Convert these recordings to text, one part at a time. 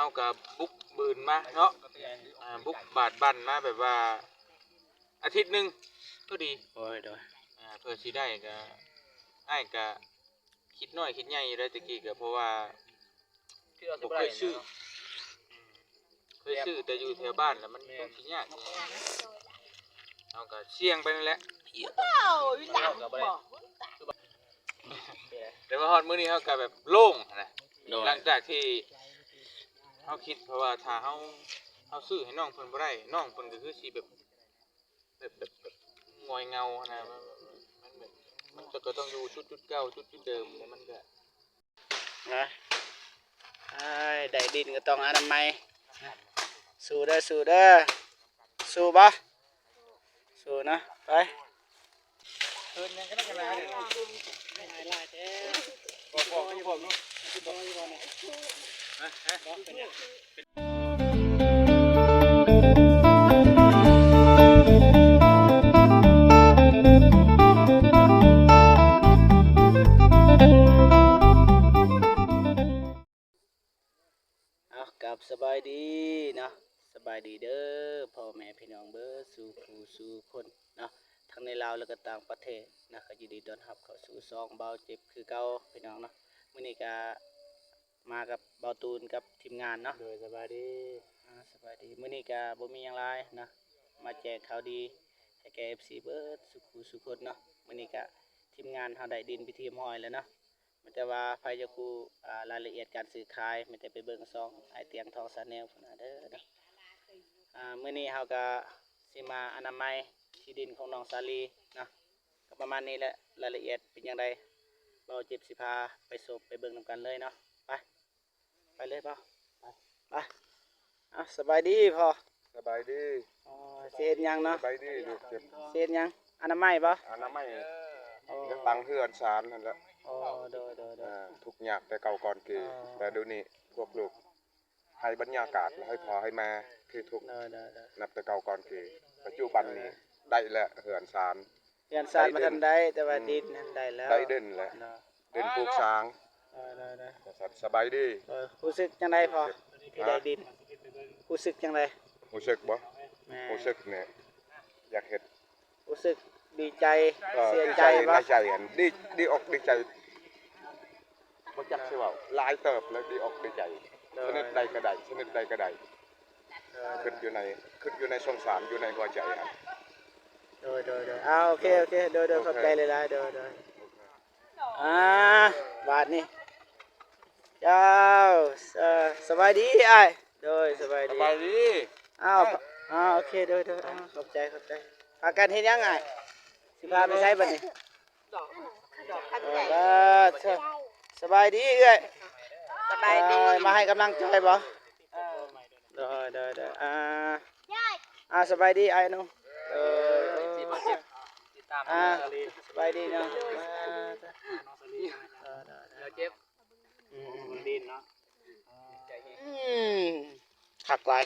เอากับบุกบืนมาเนาะบุกบาดบันมาแบบว่าอาทิตย์หนึ่งก็ดีโอ้ยโดยเพื่อสิได้ก็อ้ายก็คิดน้อยคิดใหญ่อยู่ได้ตะกี้ก็เพราะว่าบ่เคยซื้อแต่อยู่แถวบ้านแล้วมันต้องสิยากเอาก็เสี่ยงไปนั่นแหละแต่ว่าฮอดมื้อนี้เฮาก็แบบโล่งนะหลังจากที่เฮาคิดเพราะว่าถ้าเฮาซื้อให้น้องเพิ่นบ่ได้น้องเพิ่นก็คือสิแบบงอยเงานะมันแบบมันก็ต้องอยู่จุดเก่าจุดเดิมมันก็นะได้ดินก็ต้องอนามัยสู้เด้อสู้บ่สู้นะไปเพิ่นยังก็น่าจะมาเด้อไม่หายลายแท้บอกอยู่บ่นู้นกับสบายดีเนาะสบายดีเด้อพ่อแม่พี่น้องเบิดสู่ผู้สู่คนเนาะทั้งในลาวแล้วก็ต่างประเทศนะก็ยินดีต้อนรับเข้าสู่ซองเบาเจ็บคือเก่าพี่น้องเนาะมื้อนี้ก็มากับเบาตูนกับทีมงานเนาะโดยสบายดีมื้อนี้ก็บ่มีหยังหลายนะมาแจ้งข่าวดีให้แก่ FC เบิดสู่ผู้สู่คนเนาะมื้อนี้ก็ทีมงานเฮาได้ดินไปที่ห้อยแล้วเนาะแต่ว่าไฟจะคูรายละเอียดการซื้อขายมันจะไปเบิ่งซองไอเตียงทองซาแนลพุ่นน่ะเด้อเนาะมื้อนี้เฮาก็สิมาอนามัยที่ดินของน้องสาลีเนาะก็ประมาณนี้แหละรายละเอียดเป็นจังไดเราเจ็บสิพาไปสบไปเบิ่งนำกันเลยเนาะไปเลยพ่อไปสบายดีพ่อสบายดีเฮ็ดหยังเนาะสบายดีลูกเจ็บเฮ็ดหยังอนามัยบ่อนามัยยังตังเฮือนศาลนั่นแหละโดยทุกอย่างแต่เก่าก่อนคือแต่เดี๋ยวนี้พวกลูกให้บรรยากาศให้พอให้มาคือทุกนับแต่เก่าก่อนคือปัจจุบันนี้ได้แล้วเหือนศาลมาทันได้แต่ว่าดินได้แล้วได้เด่นแล้วเด่นปลูกช้างสบายดีรู้สึกจังไดพอที่ได้ดินรู้สึกจังไดรู้สึกบ่รู้สึกเนี่ยอยากเห็นรู้สึกดีใจเสียใจบ่ดีใจเห็นดีอกดีใจบ่จักสิว่าหลายเติบแล้วดีอกดีใจชนิดใดก็ได้ขึ้นอยู่ในสงสารอยู่ในหัวใจครับโดยโอเคโดยขอบใจเลยโดยบาทนี่เจ้าสบายดีไอ้โดยสบายดีโอเคโดยขอบใจพากันเฮ็ดยังไงสิพาไปใช้บัดนี้สบายดีเอ้ยสบายดีมาให้กำลังใจบ่โดยสบายดีไอ้หนูสบายดีเนาะเจ็บดินเนาะขักลาย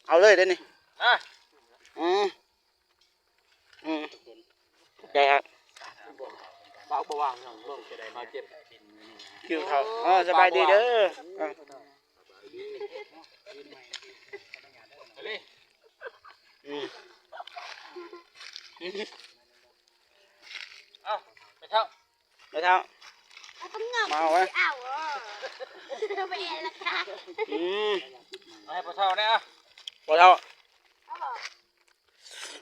เอาเลยได้นี่ใจครับเบาประวังเบิ่งจะได้มาเจ็บคิวเขาสบายดีเด้อไม่เท่ามาไว้ไปให้พ่อเท่าเนี่ยพ่อเท่า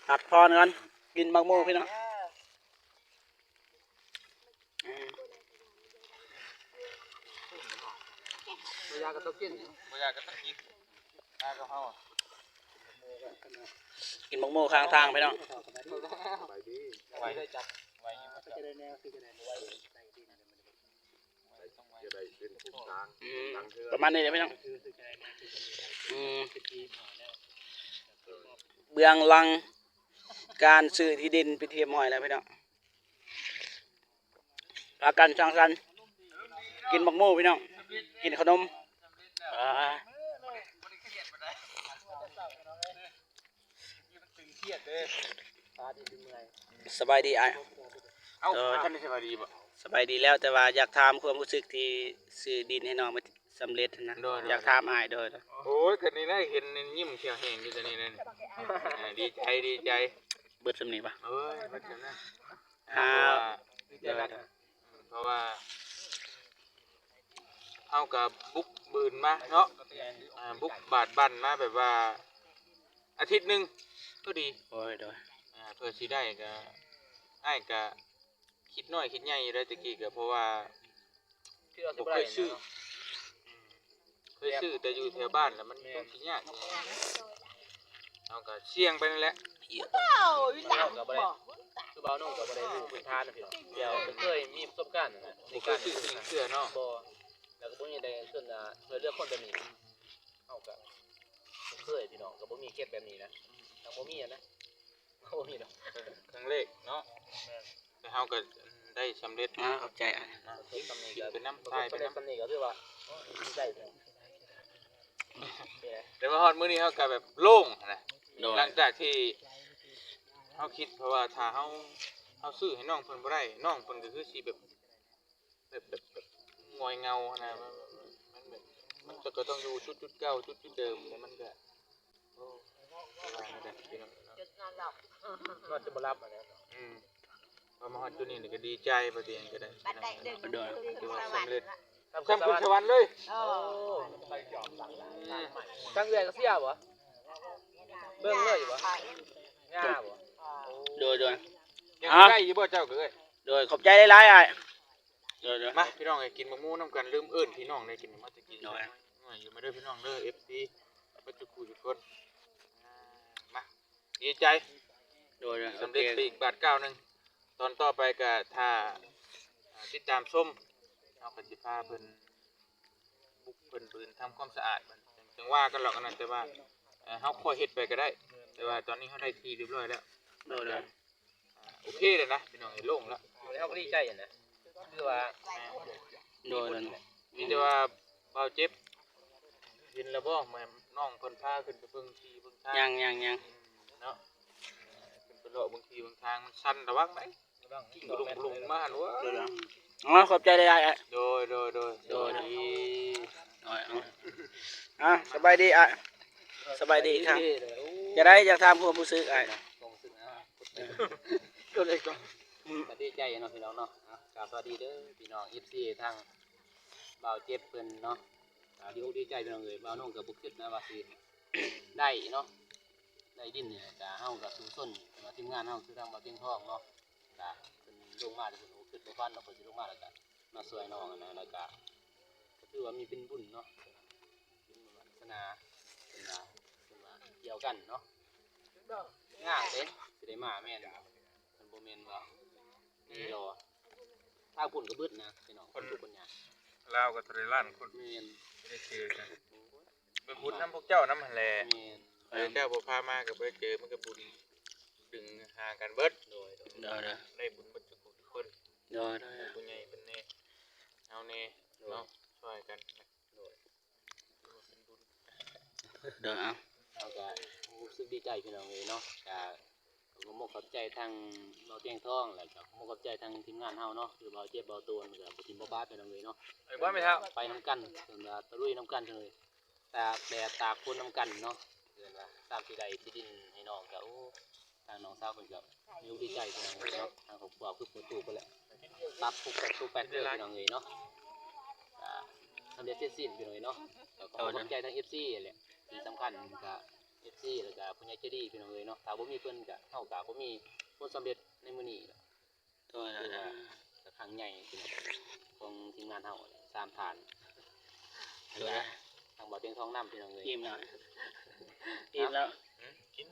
ตัดพรกันกินบักมูพี่น้องยากระตุกกินกินบักมูข้างทางพี่น้องประมาณนี้เลยพี่น้องเบื้องหลังการซื้อที่ดินไปเทียมหอยแล้วพี่น้องพากันสร้างสรรค์กินบักมูพี่น้องกินขนมสบายดีไอ้ท่านสบายดีบ่สบายดีแล้วแต่ว่าอยากถามความรู้สึกที่ซื้อดินให้น้องมา สำเร็จนะ โดย อยากถามอ้ายโดย โอ้ยกันนี้ได้เห็นยิ้มเขียวแห้งอยู่ตัวนี้นั่นดีใจดีใจ เบิดสำนี้ปะ เอ้ยมันจะนะ โดย เพราะว่าเอากับบุกบืนมาเนาะบุกบาดบันมาแบบว่าอาทิตย์หนึ่งก็ดี โอ้ยโดย เพื่อสิได้ก็อ้ายก็คิดน้อยคิดใหญ่อยู่ได้ตะกี้ก็เพราะว่าบ่เคยซื้อแต่อยู่แถวบ้านแล้วมันต้องสิยากเอาก็เสี่ยงไปนั่นแหละ เราก็บ่ได้คือเบาโน่ก็บ่ได้รู้พื้นฐานนะพี่น้องเดี๋ยวเคยมีประสบการณ์นะใน บ่เค การ ยซื้อสิ่งเสื้อเนาะ บ่แล้วก็บ่มีได้ส่วนช่วยเลือกคนแบบนี้เฮาก็เคยพี่น้องก็บ่มีเคสแบบนี้นะทางบ่มีนะบ่มีดอก ครั้งแรกเนาะแต่เฮาก็ได้สำเร็จ ขอบใจอ้าย เฮ็ดคำนี้ก็ เป็นน้ำ ใช่ ทาย เป็ เป็น น คำ น้ำ นี้ก็คือว่าได้พี่น้อง แต่ว่าฮอดมื้อนี้เฮาก็แบบโล่งนะ โดย หลังจากที่เฮาคิดเพราะว่าถ้าเฮาซื้อให้น้องเพิ่นบ่ได้น้องเพิ่นก็คือสิแบบงอยเงานะมันแบบมันก็ต้องอยู่จุดเก่าจุดเดิมแล้วมันก็โอ้ว่าไม่ได้พี่น้องเนาะ นอนจะบ่รับอันนี้ พอมาฮอดจุดนี้นี่ก็ดีใจบ่เตียงก็ได้ บัดได้ดึง โดย คือว่าสำเร็จ ทำ ซ้ำขึ้นสวรรค์เลย โอ้ ตั้งเรือนก็เสียบ่เบิ่งเลยบ่ง่าบ่ โดย ยังใกล้อยู่บ่เจ้าก็เอ้ย โดยขอบใจหลายๆอ้ายโดย มาพี่น้องให้กินมะม่วงนํกันลืมเอิ้นพี่น้องได้กินมาตะกี้ น้อย อยู่มาเด้อพี่น้องเด้อ FC ปัจจุบันทุกคนมาดีใจ โดย สำเร็จไปอีกบาท9นึงตอนต่อไปก็ถ้าติดตามชมเอาก็สิพาเพิ่นบุกเพิ่นทำความสะอาดมันจังว่ากันหรอกอันนั้นแต่ว่าเฮาค่อยเฮ็ดไปก็ได้ แต่ว่าตอนนี้เฮาได้ที่เรียบร้อยแล้ว โดย โอเคเลยนะพี่น้องให้โล่งแล้ว แล้วก็ดีใจนะคือว่า โดย มีแต่ว่าเบาเจ็บเห็นแล้วบ่แม่น้องเพิ่นพาขึ้นไปเบิ่งที่เบิ่งทาง ยัง เนาะขึ้นไปเลาะเบิ่งที่เบิ่งทางมันสั่นระวังไหมกิ้งลงมาหั่นวะ โดยอ๋อขอบใจหลายๆอ้าย โดย โดย ดี สบายดีอ่ะสบายดีครับจะได้อยากถามความรู้สึกอ้ายนะ ก็เลยก็ ก็ดีใจเนาะพี่น้องเนาะกราบสวัสดีเด้อพี่น้อง FC ทางบ่าวเจ็บเพิ่นเนาะดีใจพี่น้องเอ้ยบ่าวน้องก็บ่คิดนะว่าสิได้เนาะได้ดินเนี่ยก็เฮาก็สู้ส้นมาทีมงานเฮาคือทางบ่าวเตียงทองเนาะก็เพิ่นลงมาเพิ่นโอ้คิดบ่ฟันเนาะเพิ่นสิลงมาแล้วก็มาช่วยน้องนะแล้วก็คือว่ามีเป็นบุญเนาะเป็นบุญวาสนาเป็นว่าเกี่ยวกันเนาะง่างเด้สิได้มาแม่นมันบ่แม่นว่านี่รอถ้าบุญก็เบิดนะพี่น้องคนทุกคนเนี่ย ลาวกับทะเลล้านคน แม่น ได้เจอกันไปพุดน้ำพวกเจ้าน้ำหั่นแหละ แม่น เจ้าบ่พามาก็บ่ได้เจอมันก็บุญดึงหากันเบิด โดย โดย ได้บุญเบิดทุกคน โดย ผู้ใหญ่เป็นแน่เอาแน่เนาะช่วยกันโดยเป็นบุญ โดยเอา เราก็รู้สึกดีใจพี่น้องเลยเนาะก็ขอบใจทางเราเตียงทองแล้วก็ขอบใจทางทีมงานเฮาเนาะคือเบาเจ็บเบาตูนกับทีมบ่บ้าพี่น้องเลยเนาะ ไอ้บ้าไม่เท่า ไปน้ำกันถึงตะลุยน้ำกันเลยตากแดดตากฝนน้ำกันเนาะเดือนว่าตามที่ใดที่ดินให้น้องก็โอ้ทางน้องสาวเพิ่นก็มีดีใจพี่น้องเลยเนาะทางครอบครัวคือประตูไปแหละตับปุกตูแปดเลยพี่น้องเลยเนาะทำเด็ดเสร็จสิ้นพี่น้องเลยเนาะแล้วก็ขอบใจทาง FC แหละที่สำคัญก็ FC แล้วก็ผู้ใหญ่ใจดีพี่น้องเลยเนาะถ้าบ่มีเพิ่นก็เฮาก็บ่มีผลสำเร็จในมื้อนี้ โดย คือว่าครั้งใหญ่พี่น้องของทีมงานเฮา3ฐานแล้วทางบ่อเตียงทองน้ำพี่น้องเลย อิ่มแล้วอิ่มแล้ว กิน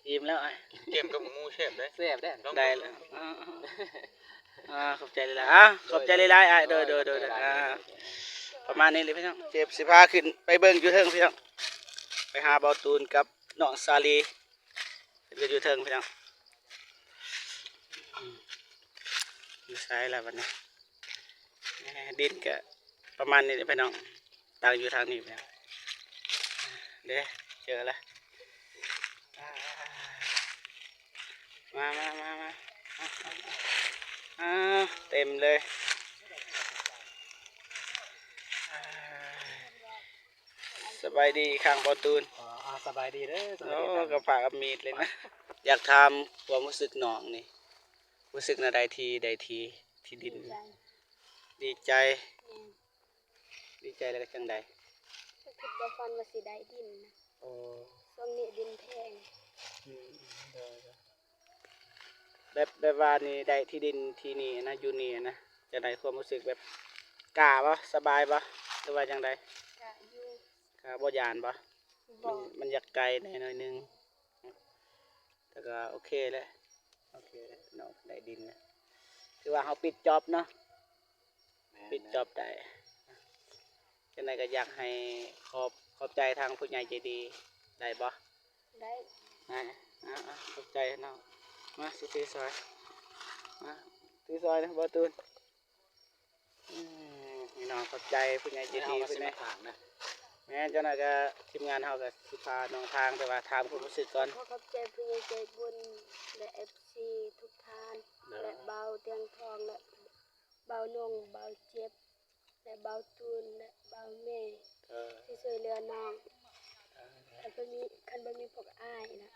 อิ่มแล้วไอ้ เกมกับหมูเชฟได้ แซ่บได้ ได้แล้วขอบใจเลยขอบใจเลยไอ้โดยประมาณนี้เลยพี่น้องเจ็บสิพาขึ้นไปเบิ่งอยู่เทิงพี่น้องไปหาเบาตูนกับน้องซาลีเป็นอยู่เทิงพี่น้องอยู่ซ้ายแล้ววันนี้ดินก็ประมาณนี้เลยพี่น้องตั้งอยู่ทางนี้พี่น้องเด้เจอแล้วมาเต็มเลย สบายดีข้างบ่ตูน สบายดีเด้อสบาย โอ้ ดี กับฝากกับมีดเลยนะ อยากถามความรู้สึกน้องนี่รู้สึกน่ะได้ทีที่ดิน ดีใจ ดีใจแล้วก็จังใด ก็คิดว่าฟันว่าสิได้ดินนะ โอ้ ช่วงนี้ดินแพง แบบว่านี่ได้ที่ดินที่นี่นะอยู่นี่นะจะได้ความรู้สึกแบบกล้าบ่สบายบ่หรือว่าจังใด กะอยู่ กล้าบ่ยานบ่ บ่ มันอยากไกลหน่อยนึงแต่ก็โอเคแหละโอเคแหละเนาะได้ดินนะถือว่าเขาปิดจ็อบเนาะปิดจ็อบได้จังใดก็อยากให้ขอบใจทางผู้ใหญ่ใจดีได้บ่ ได้ ขอบใจเนาะมาสิซื้อซอยมาซื้อซอยนะบ่ตูนนี่น้องขอบใจผู้ใหญ่ใจดีผู้ใหญ่ทางนะแม่เจ้าหน้าก็ทีมงานเฮาก็สิพาน้องทางแต่ว่าถามความรู้สึกก่อน ขอขอบใจผู้ใหญ่ใจบุญและ FC ทุกท่านและเบาเตียงทองและเบานงเบาเจ็บและเบาตูนและเบาแม่ที่ช่วยเหลือน้องแต่บ่มีคันบ่มีพวกอ้ายนะ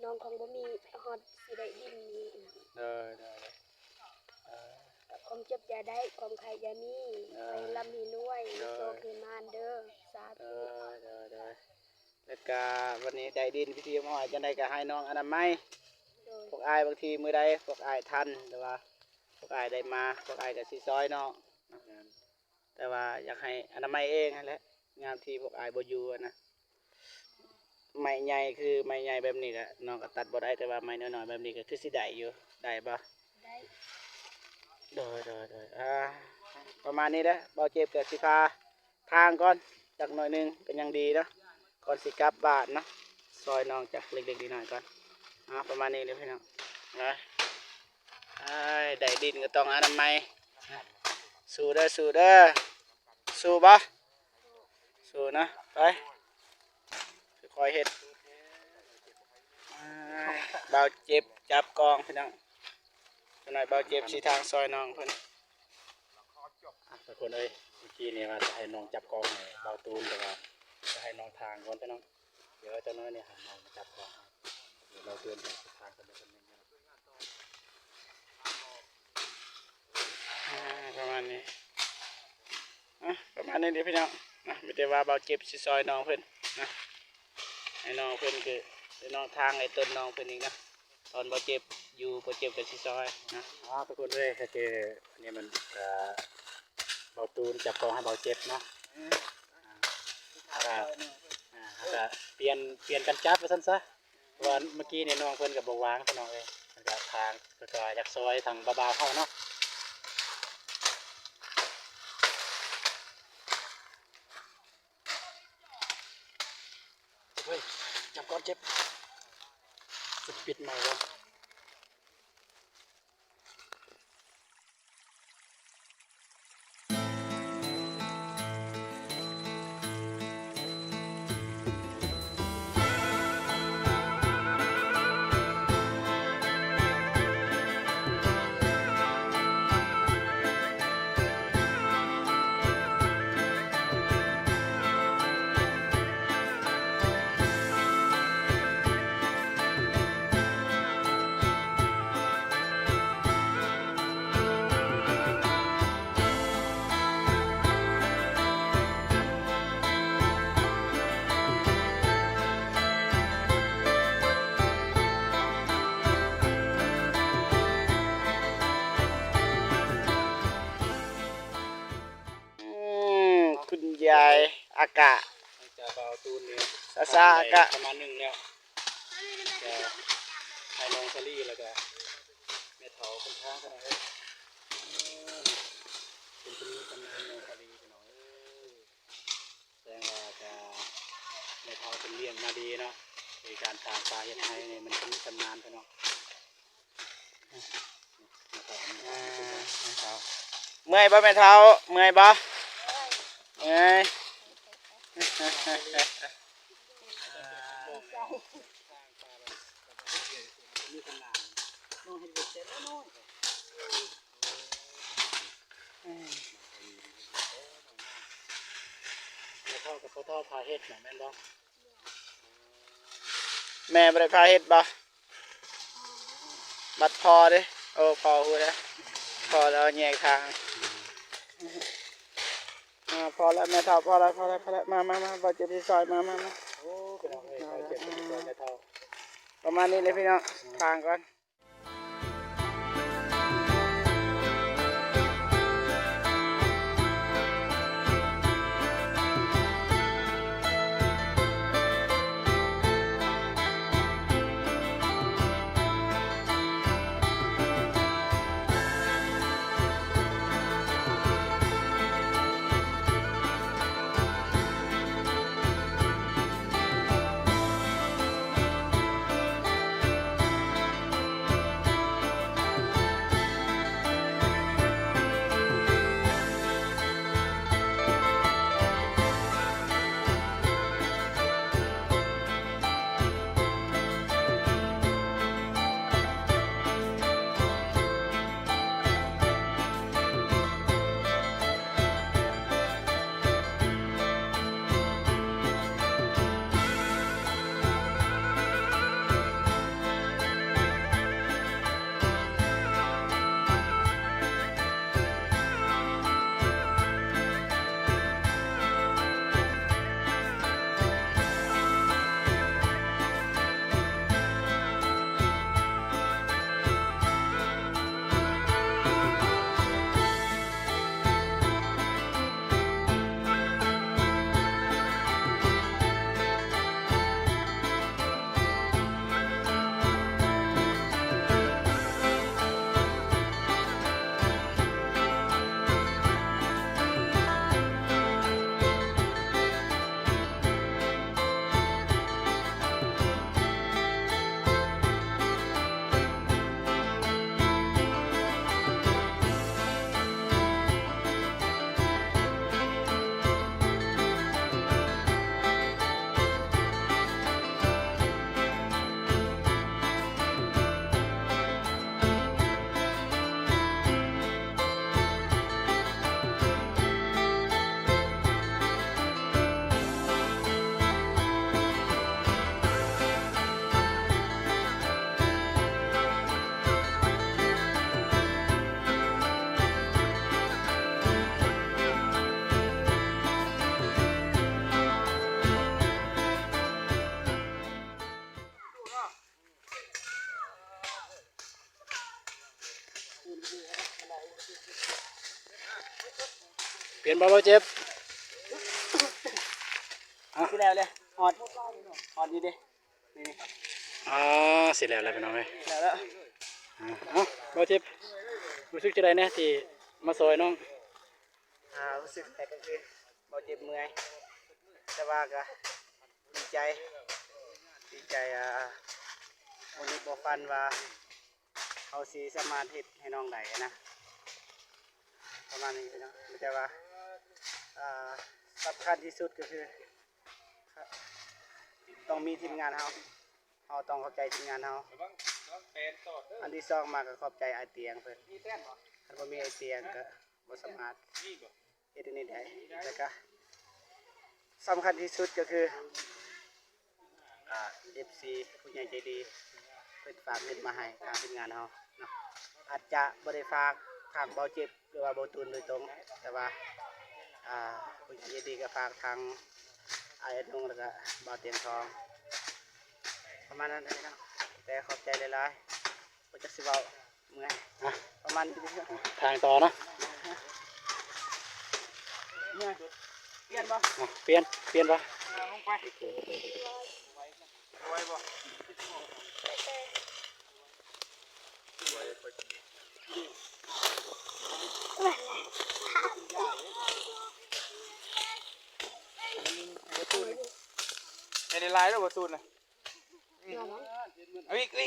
น้องของบ่มีฮอดสิได้ดินนี้นะ เด้อ ความเจ็บอย่าได้ความไข้อย่ามีให้ร่ำให้รวยให้โชคให้มานเด้อสาธุ แล้วก็วันนี้ได้ดินพิธีมอยจังไดก็ให้น้องอนามัย โดย พวกอายบางทีมือใดพวกอายทันแต่ว่าพวกอายได้มาพวกอายก็สิซอยน้องแต่ว่าอยากให้อนามัยเองนั่นแหละงานที่พวกอายบ่อยู่อะนะไม้ใหญ่คือไม้ใหญ่แบบนี้ก็น้องก็ตัดบ่ได้แต่ว่าไม้น้อยๆแบบนี้ก็คือสิได้อยู่ได้บ่ ได้ โดยประมาณนี้เด้อบ่เจ็บก็สิพาทางก่อนจักหน่อยหนึงก็ยังดีเนาะก่อนสิกลับบ้านเนาะซอยน้องจากเล็กๆน้อยๆก่อนประมาณนี้เลยพี่น้องนะได้ดินก็ต้องอนามัยสู้เด้อสู้บ่สู้นะไปค่อยๆเฮ็ดเบาเจ็บจับกองพี่น้องจังหน่อยเบาเจ็บสิทางซอยน้องเพิ่น ทุกคนเอ้ยเมื่อกี้เนี่ยว่าจะให้น้องจับกองให้เบาตูนแต่ว่าจะให้น้องทางก่อนไปน้องเดี๋ยวเจ้าน้อยเนี่ยหาน้องมาจับกองเดี๋ยวเราเตือนทางกันไปคนนึง ประมาณนี้ประมาณนี้เดี๋ยวพี่น้องไม่ได้ว่าเบาเจ็บสิซอยน้องเพิ่นนะให้น้องเพิ่นคือให้น้องทางไอ้ต้นน้องเพิ่นอีกนะตอนเบาเจ็บอยู่เบาเจ็บกับสิซอยนะ ทุกคนเลยถ้าเจออันนี้มันเบาตูนจับกองให้เบาเจ็บเนาะก็เปลี่ยนกันจับไปสั้นซะว่าเมื่อกี้เนี่ยน้องเพิ่นกับบวางพี่น้องเลยมันก็ทางก็อยากซอยทางเบาๆเข้าเนาะเฮ้ยจับก่อนเจ็บจะปิดใหม่วะ คุณยายอากาศ จะเบาตูนเนี่ย ซาอากาศ ประมาณหนึ่งแล้วจะให้น้องซารี่แล้วก็แม่เถาคนข้างกันเลยเป็นคนนี้คนนั้นน้องซารี่กันหน่อยแสดงว่าจะแม่เถาเป็นเลี้ยงมาดีเนาะในการตามปลาเห็ดไทยเนี่ยมันเป็นตำนานกันเนาะแม่เถาเนี่ย เมื่อยบ่แม่เท้าเมื่อยบ่เมื่อย แล้วเข้ากับป เขาทอพาเฮ็ดน่ะแม่นบ่แม่บ่ได้พาเฮ็ดบ่บัดพอเด้โอ้พอฮู้แล้วพอแล้วแยกทางพอแล้วแม่เฒ่าพอแล้วมาบ่เจ็บที่ซอยมาโอ้พี่น้องเอ้ยบ่เจ็บที่ซอยแม่เฒ่าประมาณนี้เลยพี่น้องทางก่อนเปลี่ยนบ่เจ็บสิแล้วเลยฮอดอยู่ดินี่สิแล้วพี่น้องเอ้ยแล้วบ่เจ็บรู้สึกจังได๋แน่ที่มาซอยน้องรู้สึกแต่ก็คือบ่เจ็บเมื่อยแต่ว่าก็ดีใจวันนี้บ่ฟันว่าเขาสิสามารถเฮ็ดให้น้องได้นะประมาณนี้พี่น้องแต่ว่าสำคัญที่สุดก็คือต้องมีทีมงานเราต้องเข้าใจทีมงานเราอันที่สองมาก็ขอบใจไอเตียงเพิ่นถ้าบ่มีไอเตียงก็บ่สามารถเฮ็ดได้แล้วก็สำคัญที่สุดก็คือFC ผู้ใหญ่ใจดีเพิ่นฝากเงินมาให้ทางทีมงานเราเนาะอาจจะบ่ได้ฝากทางเบาเจ็บหรือว่าเบาตูนโดยตรงแต่ว่าผู้ใหญ่ใจดีก็ฝากทางไอ้นงแล้วก็เบาเตียงทองประมาณนั้นนะแต่ขอบใจหลายๆบ่จักสิเว้าเมื่อยประมาณนี้ทางต่อเนาะเปลี่ยนบ่เปลี่ยนบ่ลงไปไว้บ่ไม่ได้ลายแล้วบตูนนะเอาอีกเฮ้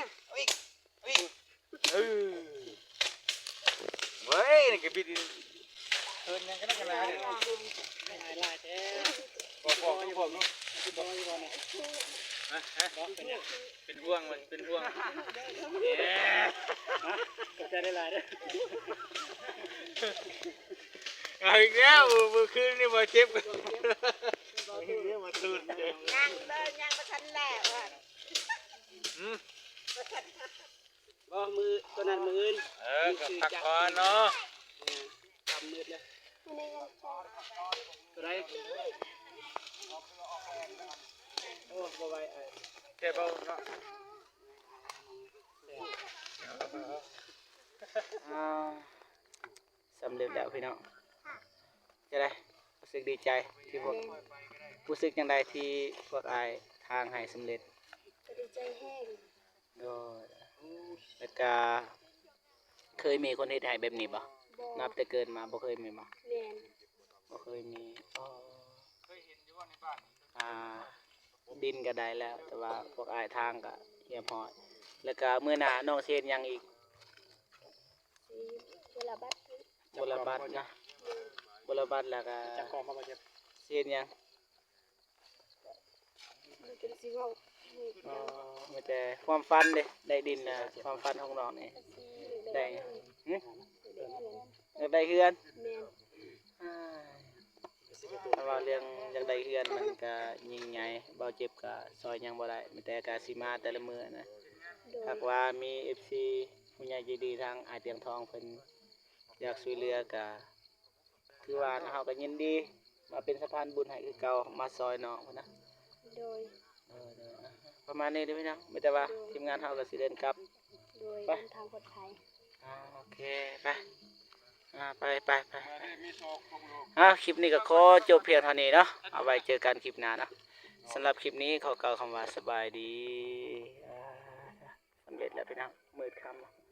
ยนี่ก็บิดเฮิร์นยังก็ได้กันนะเนี่ยลายแท้บอกให้ผมเนาะเป็นห่วงมันเป็นห่วงก็จะได้ลายด้วย เอาอีกแล้วมือคืนนี่บ่เจ็บกัน เรียกมาตูน ยังเดินยังมาทันแหละว่ะ อืม บ่มือตัวนั้นมืออื่น ก็พักผ่อนเนาะ ทำมืดเลย ไม่ได้ยังพอ ตัวไรโอ้บ่ไหวไอ้ เจ็บเอาเนาะ สำเร็จแล้วพี่น้องจะได้รู้สึกดีใจที่พวกรู้สึกยังไงที่พวกอายทางให้สำเร็จ ก็ดีใจแห้ง โดยแล้วก็เคยมีคนเฮ็ดให้แบบนี้บ่ บอ นับแต่เกิดมาบ่เคยมีบ่ แมน บ่เคยมีอ่าดินก็ได้แล้ว แต่ว่าพวกอายทางก็เรียบร้อยแล้วก็มื้อหน้าน้องสิเฮ็ดหยังอีก สีเวลาบัดนี้ บรบัตรนะบรบัตรแล้วก็สิเฮ็ดหยัง มันเป็นสีเว่ามืด อ๋อมีแต่ความฝันเด้ได้ดินนะความฝันของน้องนี่ สี ได้หึ ได้เงิน อยากได้เฮือน แมน แต่ว่าเรื่องอยากได้เฮือนมันก็ยิ่งใหญ่เบาเจ็บก็ซอยหยังบ่ได้มีแต่ก็สิมาแต่ละมื้อนะ โดย หากว่ามี FC ผู้ใหญ่ใจดีทางอาเตียงทองเพิ่นอยากช่วยเหลือก็คือว่าเฮาก็ยินดีมาเป็นสะพานบุญให้คือเก่ามาซอยน้องพุ่นนะ โดย ประมาณนี้เด้อพี่น้องมีแต่ว่าทีมงานเฮาก็สิเดินกลับ โดยเดินทางปลอดภัย โอเคไปไปคลิปนี้ก็ขอจบเพียงเท่านี้เนาะเอาไว้เจอกันคลิปหน้าเนาะสำหรับคลิปนี้ขอกล่าวคำว่าสบายดีสำเร็จแล้วพี่น้องมืดค่ำ